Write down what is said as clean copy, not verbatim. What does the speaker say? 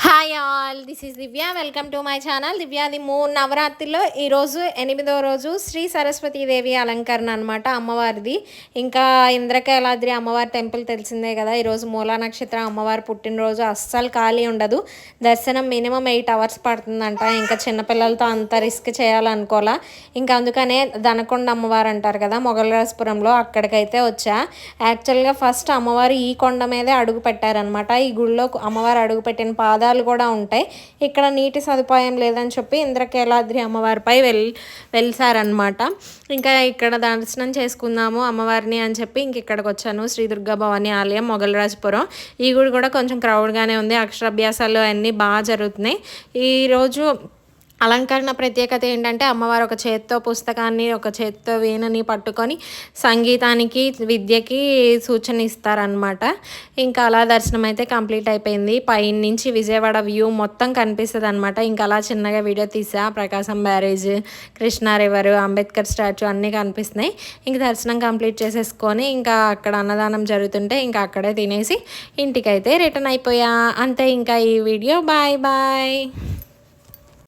Hi all, this is Divya. Welcome to my channel దివ్యాది మూడు నవరాత్రిలో ఈరోజు 8వ రోజు శ్రీ సరస్వతీదేవి అలంకరణ అనమాట అమ్మవారిది. ఇంకా ఇంద్రకీలాద్రి అమ్మవారి టెంపుల్ తెలిసిందే కదా. ఈరోజు మూలా నక్షత్రం అమ్మవారి పుట్టినరోజు, అస్సలు ఖాళీ ఉండదు. దర్శనం మినిమం 8 అవర్స్ పడుతుందంట. ఇంకా చిన్నపిల్లలతో అంత రిస్క్ చేయాలనుకోవాలా. ఇంకా అందుకనే దనకొండ అమ్మవారు అంటారు కదా మొగలరాజపురంలో, అక్కడికైతే వచ్చా. యాక్చువల్గా ఫస్ట్ అమ్మవారు ఈ కొండ మీదే అడుగు పెట్టారనమాట. ఈ గుడిలో అమ్మవారు అడుగు పెట్టిన పాదాలు కూడా ఉంటాయి. ఇక్కడ నీటి సదుపాయం లేదని చెప్పి ఇంద్రకీలాద్రి అమ్మవారిపై వెలిసారనమాట. ఇంకా ఇక్కడ దర్శనం చేసుకుందాము అమ్మవారిని అని చెప్పి ఇంక ఇక్కడికి వచ్చాను. శ్రీ దుర్గా భవానీ ఆలయం మొగలరాజపురం. ఈ గుడి కూడా కొంచెం క్రౌడ్గానే ఉంది. అక్షరాభ్యాసాలు అన్నీ బాగా జరుగుతున్నాయి. ఈరోజు అలంకరణ ప్రత్యేకత ఏంటంటే అమ్మవారు ఒక చేత్తో పుస్తకాన్ని, ఒక చేత్తో వీణని పట్టుకొని సంగీతానికి, విద్యకి సూచన ఇస్తారనమాట. ఇంకా అలా దర్శనం అయితే కంప్లీట్ అయిపోయింది. పైన నుంచి విజయవాడ వ్యూ మొత్తం కనిపిస్తుంది అనమాట. ఇంకా అలా చిన్నగా వీడియో తీసా. Prakasam barrage, Krishna river, Ambedkar statue అన్నీ కనిపిస్తున్నాయి. ఇంక దర్శనం కంప్లీట్ చేసేసుకొని ఇంకా అక్కడ అన్నదానం జరుగుతుంటే ఇంకా అక్కడే తినేసి ఇంటికైతే రిటర్న్ అయిపోయా. అంతే ఇంకా ఈ వీడియో. Bye bye.